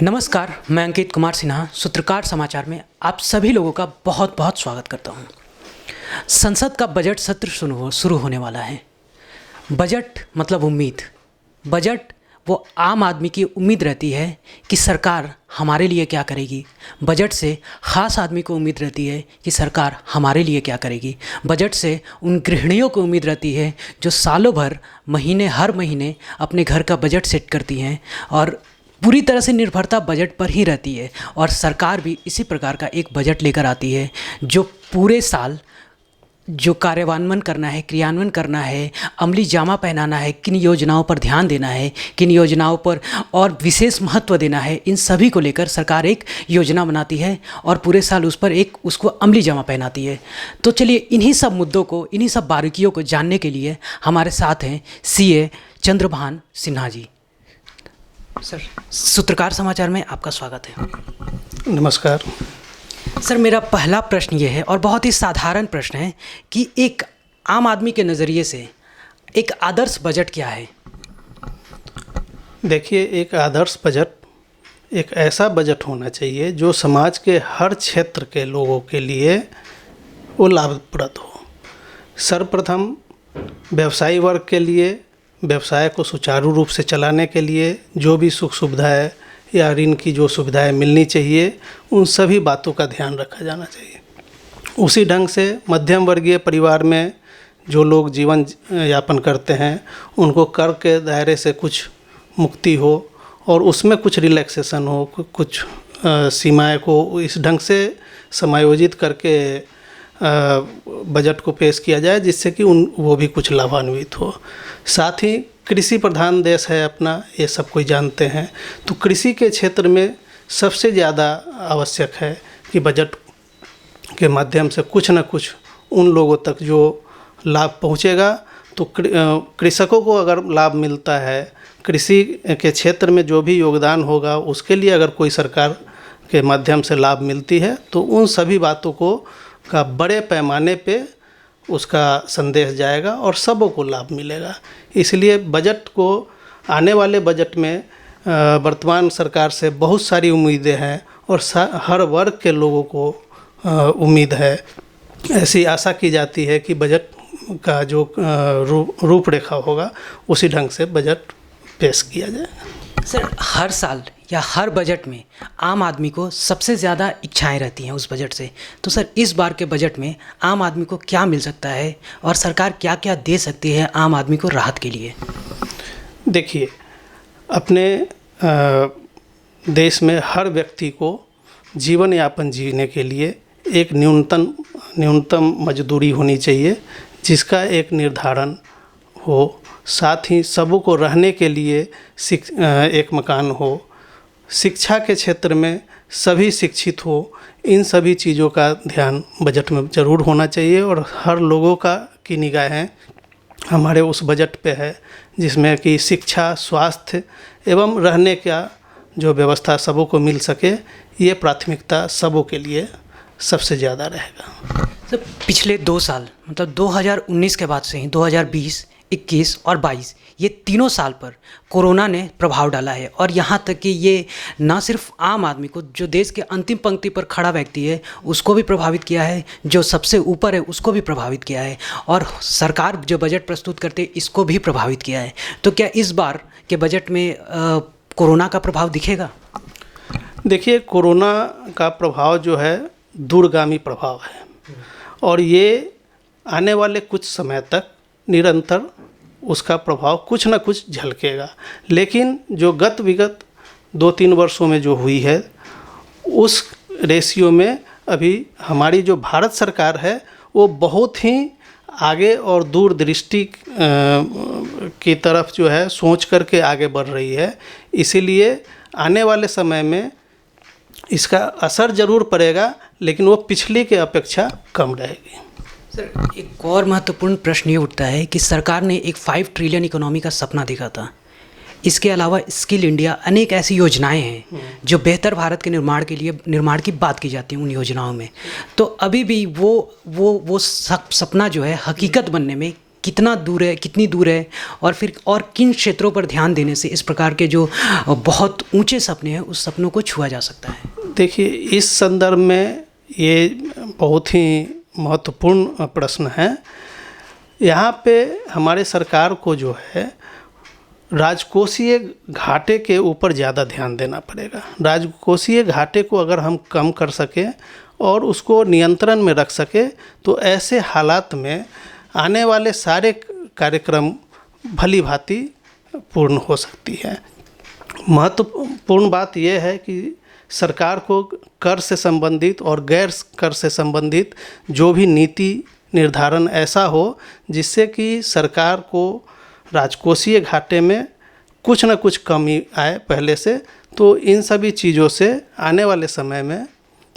नमस्कार, मैं अंकित कुमार सिन्हा सूत्रकार समाचार में आप सभी लोगों का बहुत बहुत स्वागत करता हूं। संसद का बजट सत्र शुरू होने वाला है। बजट मतलब उम्मीद। बजट वो आम आदमी की उम्मीद रहती है कि सरकार हमारे लिए क्या करेगी। बजट से ख़ास आदमी को उम्मीद रहती है कि सरकार हमारे लिए क्या करेगी। बजट से उन गृहिणियों को उम्मीद रहती है जो सालों भर हर महीने अपने घर का बजट सेट करती हैं और पूरी तरह से निर्भरता बजट पर ही रहती है। और सरकार भी इसी प्रकार का एक बजट लेकर आती है जो पूरे साल जो कार्यान्वयन करना है, क्रियान्वयन करना है, अमली जामा पहनाना है, किन योजनाओं पर ध्यान देना है, किन योजनाओं पर और विशेष महत्व देना है, इन सभी को लेकर सरकार एक योजना बनाती है और पूरे साल उसको अमली जामा पहनाती है। तो चलिए इन्हीं सब मुद्दों को, इन्हीं सब बारीकियों को जानने के लिए हमारे साथ हैं सीए चंद्रभान सिन्हा जी। सर, सूत्रकार समाचार में आपका स्वागत है। नमस्कार सर, मेरा पहला प्रश्न ये है और बहुत ही साधारण प्रश्न है कि एक आम आदमी के नज़रिए से एक आदर्श बजट क्या है? देखिए, एक आदर्श बजट एक ऐसा बजट होना चाहिए जो समाज के हर क्षेत्र के लोगों के लिए वो लाभप्रद हो। सर्वप्रथम व्यवसायी वर्ग के लिए, व्यवसाय को सुचारू रूप से चलाने के लिए जो भी सुख सुविधाएँ या ऋण की जो सुविधाएं मिलनी चाहिए, उन सभी बातों का ध्यान रखा जाना चाहिए। उसी ढंग से मध्यम वर्गीय परिवार में जो लोग जीवन यापन करते हैं उनको कर के दायरे से कुछ मुक्ति हो और उसमें कुछ रिलैक्सेशन हो, कुछ सीमाएं को इस ढंग से समायोजित करके बजट को पेश किया जाए जिससे कि वो भी कुछ लाभान्वित हो। साथ ही कृषि प्रधान देश है अपना, ये सब कोई जानते हैं। तो कृषि के क्षेत्र में सबसे ज़्यादा आवश्यक है कि बजट के माध्यम से कुछ न कुछ उन लोगों तक जो लाभ पहुंचेगा। तो कृषकों को अगर लाभ मिलता है, कृषि के क्षेत्र में जो भी योगदान होगा उसके लिए अगर कोई सरकार के माध्यम से लाभ मिलती है तो उन सभी बातों का बड़े पैमाने पे उसका संदेश जाएगा और सबों को लाभ मिलेगा। इसलिए बजट को, आने वाले बजट में वर्तमान सरकार से बहुत सारी उम्मीदें हैं और हर वर्ग के लोगों को उम्मीद है। ऐसी आशा की जाती है कि बजट का जो रूपरेखा होगा उसी ढंग से बजट पेश किया जाएगा। सर, हर साल या हर बजट में आम आदमी को सबसे ज़्यादा इच्छाएं रहती हैं उस बजट से। तो सर, इस बार के बजट में आम आदमी को क्या मिल सकता है और सरकार क्या क्या दे सकती है आम आदमी को राहत के लिए? देखिए, अपने देश में हर व्यक्ति को जीवन यापन जीने के लिए एक न्यूनतम मजदूरी होनी चाहिए जिसका एक निर्धारण हो। साथ ही सबों को रहने के लिए एक मकान हो। शिक्षा के क्षेत्र में सभी शिक्षित हो। इन सभी चीज़ों का ध्यान बजट में ज़रूर होना चाहिए और हर लोगों की निगाहें हमारे उस बजट पे है जिसमें कि शिक्षा, स्वास्थ्य एवं रहने का जो व्यवस्था सबों को मिल सके, ये प्राथमिकता सबों के लिए सबसे ज़्यादा रहेगा। सर, पिछले 2 साल मतलब 2019 के बाद से ही 2020, 21 और 22 ये तीनों साल पर कोरोना ने प्रभाव डाला है और यहाँ तक कि ये ना सिर्फ आम आदमी को, जो देश के अंतिम पंक्ति पर खड़ा व्यक्ति है उसको भी प्रभावित किया है, जो सबसे ऊपर है उसको भी प्रभावित किया है और सरकार जो बजट प्रस्तुत करते इसको भी प्रभावित किया है। तो क्या इस बार के बजट में कोरोना का प्रभाव दिखेगा? देखिए, कोरोना का प्रभाव जो है दूरगामी प्रभाव है और ये आने वाले कुछ समय तक निरंतर उसका प्रभाव कुछ न कुछ झलकेगा। लेकिन जो विगत 2-3 वर्षों में जो हुई है उस रेशियो में अभी हमारी जो भारत सरकार है वो बहुत ही आगे और दूरदृष्टि की तरफ जो है सोच करके आगे बढ़ रही है। इसीलिए आने वाले समय में इसका असर ज़रूर पड़ेगा लेकिन वो पिछले के अपेक्षा कम रहेगी। सर, एक और महत्वपूर्ण प्रश्न ये उठता है कि सरकार ने एक 5 ट्रिलियन इकोनॉमी का सपना देखा था। इसके अलावा स्किल इंडिया, अनेक ऐसी योजनाएं हैं जो बेहतर भारत के निर्माण की बात की जाती है उन योजनाओं में। तो अभी भी वो सपना जो है हकीकत बनने में कितना दूर है, कितनी दूर है, और फिर और किन क्षेत्रों पर ध्यान देने से इस प्रकार के जो बहुत ऊंचे सपने हैं उस सपनों को छुआ जा सकता है? देखिए, इस संदर्भ में ये बहुत ही महत्वपूर्ण प्रश्न है। यहाँ पे हमारे सरकार को जो है राजकोषीय घाटे के ऊपर ज़्यादा ध्यान देना पड़ेगा। राजकोषीय घाटे को अगर हम कम कर सकें और उसको नियंत्रण में रख सके तो ऐसे हालात में आने वाले सारे कार्यक्रम भली भांति पूर्ण हो सकती है। महत्वपूर्ण बात यह है कि सरकार को कर से संबंधित और गैर कर से संबंधित जो भी नीति निर्धारण ऐसा हो जिससे कि सरकार को राजकोषीय घाटे में कुछ न कुछ कमी आए पहले से, तो इन सभी चीज़ों से आने वाले समय में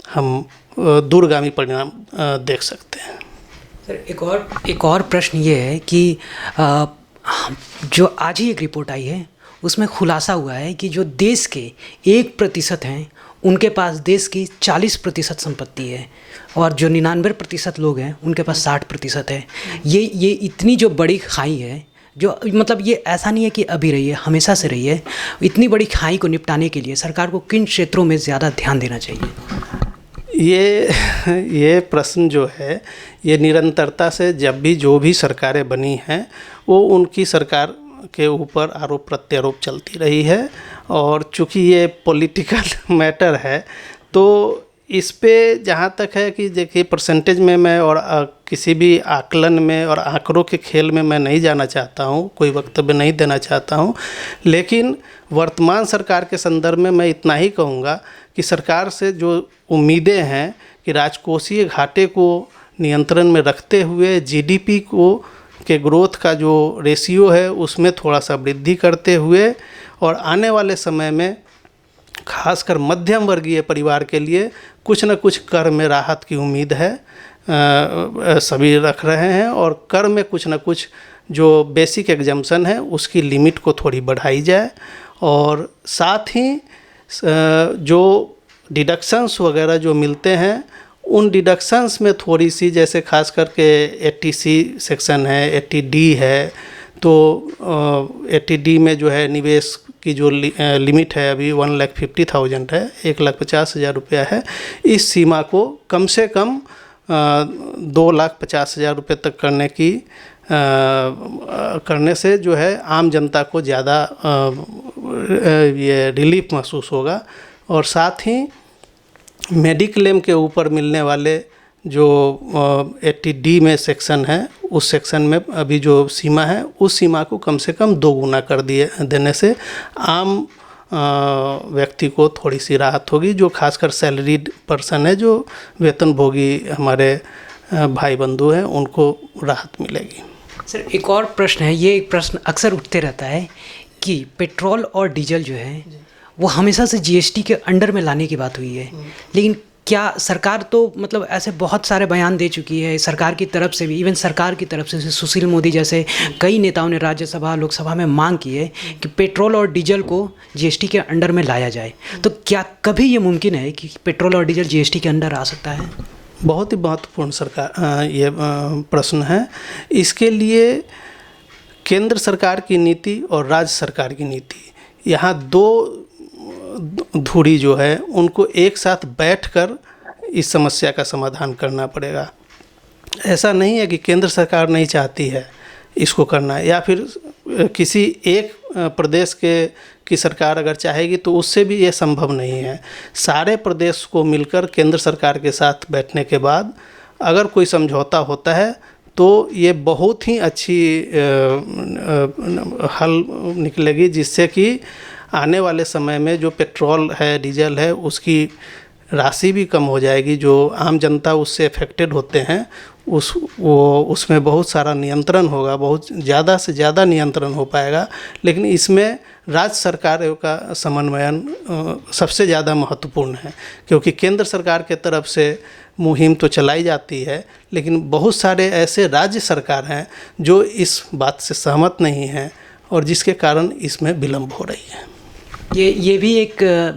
हम दूरगामी परिणाम देख सकते हैं। सर, एक और प्रश्न ये है कि जो आज ही एक रिपोर्ट आई है उसमें खुलासा हुआ है कि जो देश के 1% हैं उनके पास देश की 40% संपत्ति है और जो 99% लोग हैं उनके पास 60% है। ये इतनी जो बड़ी खाई है, जो मतलब ये ऐसा नहीं है कि अभी रही है, हमेशा से रही है। इतनी बड़ी खाई को निपटाने के लिए सरकार को किन क्षेत्रों में ज़्यादा ध्यान देना चाहिए? ये प्रश्न जो है ये निरंतरता से जब भी जो भी सरकारें बनी हैं वो उनकी सरकार के ऊपर आरोप प्रत्यारोप चलती रही है, और चूँकि ये पॉलिटिकल मैटर है तो इस पे जहाँ तक है कि देखिए परसेंटेज में मैं और किसी भी आकलन में और आंकड़ों के खेल में मैं नहीं जाना चाहता हूँ, कोई वक्तव्य नहीं देना चाहता हूँ, लेकिन वर्तमान सरकार के संदर्भ में मैं इतना ही कहूँगा कि सरकार से जो उम्मीदें हैं कि राजकोषीय घाटे को नियंत्रण में रखते हुए जीडीपी को के ग्रोथ का जो रेशियो है उसमें थोड़ा सा वृद्धि करते हुए और आने वाले समय में खासकर मध्यम वर्गीय परिवार के लिए कुछ न कुछ कर में राहत की उम्मीद है, सभी रख रहे हैं, और कर में कुछ न कुछ जो बेसिक एग्जम्पशन है उसकी लिमिट को थोड़ी बढ़ाई जाए, और साथ ही जो डिडक्शंस वगैरह जो मिलते हैं उन डिडक्शंस में थोड़ी सी, जैसे खास करके 80C सेक्शन है, 80D है, तो 80D में जो है निवेश की जो लिमिट है अभी 1,50,000 है, 1,50,000 रुपया है। इस सीमा को कम से कम 2,50,000 रुपये तक करने से जो है आम जनता को ज़्यादा ये रिलीफ महसूस होगा, और साथ ही मेडिक्लेम के ऊपर मिलने वाले जो 80D में सेक्शन है उस सेक्शन में अभी जो सीमा है उस सीमा को कम से कम 2 गुना कर देने से आम व्यक्ति को थोड़ी सी राहत होगी, जो खासकर सैलरीड पर्सन है, जो वेतनभोगी हमारे भाई बंधु हैं, उनको राहत मिलेगी। सर, एक और प्रश्न है, ये एक प्रश्न अक्सर उठते रहता है कि पेट्रोल और डीजल जो है वो हमेशा से जीएसटी के अंडर में लाने की बात हुई है, लेकिन क्या सरकार तो मतलब ऐसे बहुत सारे बयान दे चुकी है सरकार की तरफ से भी, इवन सरकार की तरफ से सुशील मोदी जैसे कई नेताओं ने राज्यसभा लोकसभा में मांग की है कि पेट्रोल और डीजल को जीएसटी के अंडर में लाया जाए। तो क्या कभी ये मुमकिन है कि पेट्रोल और डीजल जीएसटी के अंडर आ सकता है? बहुत ही महत्वपूर्ण सरकार ये प्रश्न है। इसके लिए केंद्र सरकार की नीति और राज्य सरकार की नीति, यहाँ 2 धुरी जो है उनको एक साथ बैठकर इस समस्या का समाधान करना पड़ेगा। ऐसा नहीं है कि केंद्र सरकार नहीं चाहती है इसको करना है, या फिर किसी एक प्रदेश की सरकार अगर चाहेगी तो उससे भी ये संभव नहीं है। सारे प्रदेश को मिलकर केंद्र सरकार के साथ बैठने के बाद अगर कोई समझौता होता है तो ये बहुत ही अच्छी हल निकलेगी, जिससे कि आने वाले समय में जो पेट्रोल है, डीजल है, उसकी राशि भी कम हो जाएगी। जो आम जनता उससे अफेक्टेड होते हैं उसमें बहुत सारा नियंत्रण होगा, बहुत ज़्यादा से ज़्यादा नियंत्रण हो पाएगा। लेकिन इसमें राज्य सरकारों का समन्वयन सबसे ज़्यादा महत्वपूर्ण है, क्योंकि केंद्र सरकार के तरफ से मुहिम तो चलाई जाती है, लेकिन बहुत सारे ऐसे राज्य सरकार हैं जो इस बात से सहमत नहीं हैं और जिसके कारण इसमें विलम्ब हो रही है। ये भी एक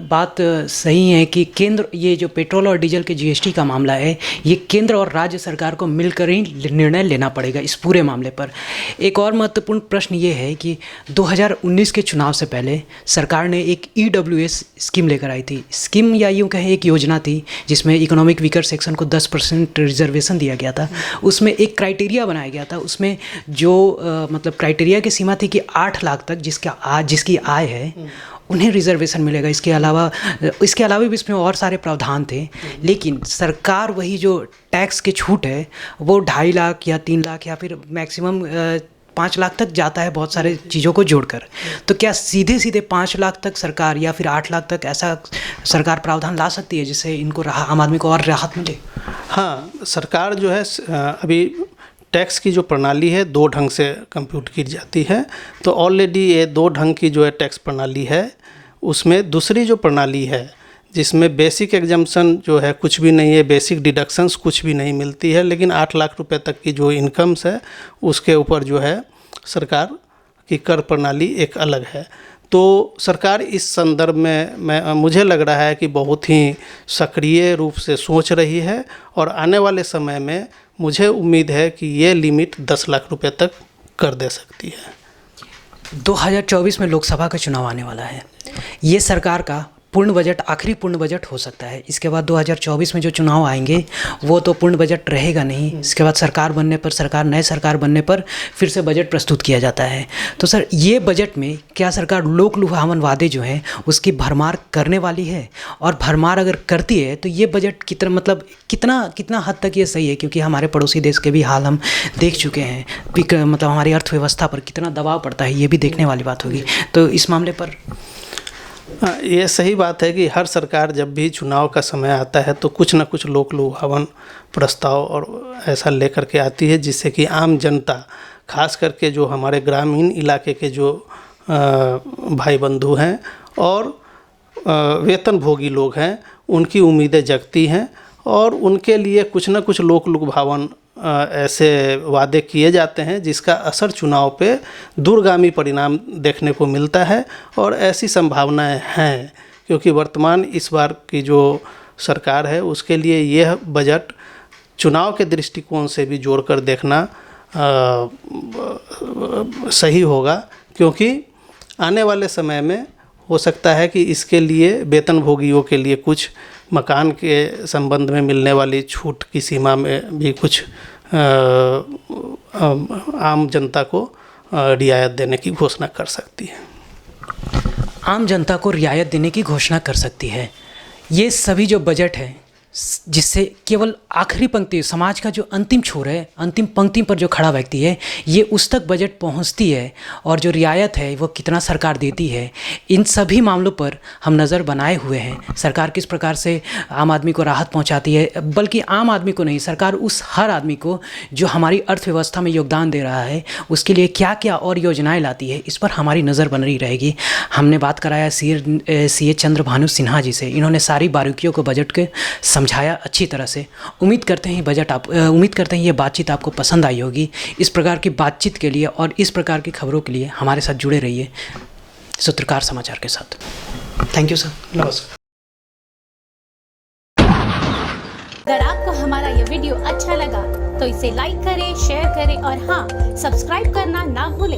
बात सही है कि केंद्र, ये जो पेट्रोल और डीजल के जीएसटी का मामला है, ये केंद्र और राज्य सरकार को मिलकर ही निर्णय लेना पड़ेगा इस पूरे मामले पर। एक और महत्वपूर्ण प्रश्न ये है कि 2019 के चुनाव से पहले सरकार ने एक ईडब्ल्यूएस स्कीम लेकर आई थी। स्कीम या यूँ कहें एक योजना थी जिसमें इकोनॉमिक वीकर सेक्शन को 10% रिजर्वेशन दिया गया था। उसमें एक क्राइटेरिया बनाया गया था। उसमें जो मतलब क्राइटेरिया की सीमा थी कि 8 लाख तक जिसकी आय है उन्हें रिजर्वेशन मिलेगा। इसके अलावा भी इसमें और सारे प्रावधान थे, लेकिन सरकार वही जो टैक्स की छूट है वो 2.5 लाख या 3 लाख या फिर मैक्सिमम 5 लाख तक जाता है बहुत सारे चीज़ों को जोड़कर। तो क्या सीधे 5 लाख तक सरकार या फिर 8 लाख तक ऐसा सरकार प्रावधान ला सकती है जिससे इनको आम आदमी को और राहत मिले? हाँ, सरकार जो है अभी टैक्स की जो प्रणाली है 2 ढंग से कंप्यूट की जाती है। तो ऑलरेडी ये 2 ढंग की जो है टैक्स प्रणाली है, उसमें दूसरी जो प्रणाली है जिसमें बेसिक एग्जम्पशन जो है कुछ भी नहीं है, बेसिक डिडक्शंस कुछ भी नहीं मिलती है, लेकिन 8 लाख रुपए तक की जो इनकम्स है उसके ऊपर जो है सरकार की कर प्रणाली एक अलग है। तो सरकार इस संदर्भ में मुझे लग रहा है कि बहुत ही सक्रिय रूप से सोच रही है और आने वाले समय में मुझे उम्मीद है कि ये लिमिट 10 लाख रुपए तक कर दे सकती है। 2024 में लोकसभा का चुनाव आने वाला है। ये सरकार का पूर्ण बजट, आखिरी पूर्ण बजट हो सकता है। इसके बाद 2024 में जो चुनाव आएंगे वो तो पूर्ण बजट रहेगा नहीं। इसके बाद नए सरकार बनने पर फिर से बजट प्रस्तुत किया जाता है। तो सर, ये बजट में क्या सरकार लोक लुभावन वादे जो हैं उसकी भरमार करने वाली है? और भरमार अगर करती है तो ये बजट कितना हद तक ये सही है? क्योंकि हमारे पड़ोसी देश के भी हाल हम देख चुके हैं, मतलब हमारी अर्थव्यवस्था पर कितना दबाव पड़ता है, ये भी देखने वाली बात होगी। तो इस मामले पर ये सही बात है कि हर सरकार जब भी चुनाव का समय आता है तो कुछ ना कुछ लोक लुभावन प्रस्ताव और ऐसा लेकर के आती है जिससे कि आम जनता, खास करके जो हमारे ग्रामीण इलाके के जो भाई बंधु हैं और वेतनभोगी लोग हैं, उनकी उम्मीदें जगती हैं और उनके लिए कुछ ना कुछ लोक लुभावन ऐसे वादे किए जाते हैं जिसका असर चुनाव पे दूरगामी परिणाम देखने को मिलता है। और ऐसी संभावनाएं हैं क्योंकि वर्तमान इस बार की जो सरकार है उसके लिए यह बजट चुनाव के दृष्टिकोण से भी जोड़कर देखना सही होगा, क्योंकि आने वाले समय में हो सकता है कि इसके लिए वेतनभोगियों के लिए कुछ मकान के संबंध में मिलने वाली छूट की सीमा में भी कुछ आम जनता को रियायत देने की घोषणा कर सकती है। आम जनता को रियायत देने की घोषणा कर सकती है। ये सभी जो बजट है जिससे केवल आखिरी पंक्ति, समाज का जो अंतिम छोर है, अंतिम पंक्ति पर जो खड़ा व्यक्ति है, ये उस तक बजट पहुंचती है। और जो रियायत है वो कितना सरकार देती है, इन सभी मामलों पर हम नज़र बनाए हुए हैं। सरकार किस प्रकार से आम आदमी को राहत पहुंचाती है, बल्कि आम आदमी को नहीं, सरकार उस हर आदमी को जो हमारी अर्थव्यवस्था में योगदान दे रहा है उसके लिए क्या क्या और योजनाएँ लाती है, इस पर हमारी नज़र बन रही रहेगी। हमने बात कराया CA चंद्र भानु सिन्हा जी से। इन्होंने सारी बारीकियों को बजट के समझाया अच्छी तरह से। उम्मीद करते हैं ये बातचीत आपको पसंद आई होगी। इस प्रकार की बातचीत के लिए और इस प्रकार की खबरों के लिए हमारे साथ जुड़े रहिए सूत्रकार समाचार के साथ। Thank you sir. नमस्कार। अगर आपको हमारा ये वीडियो अच्छा लगा तो इसे लाइक करें, शेयर करें और हाँ, सब्सक्राइब करना ना भूलें।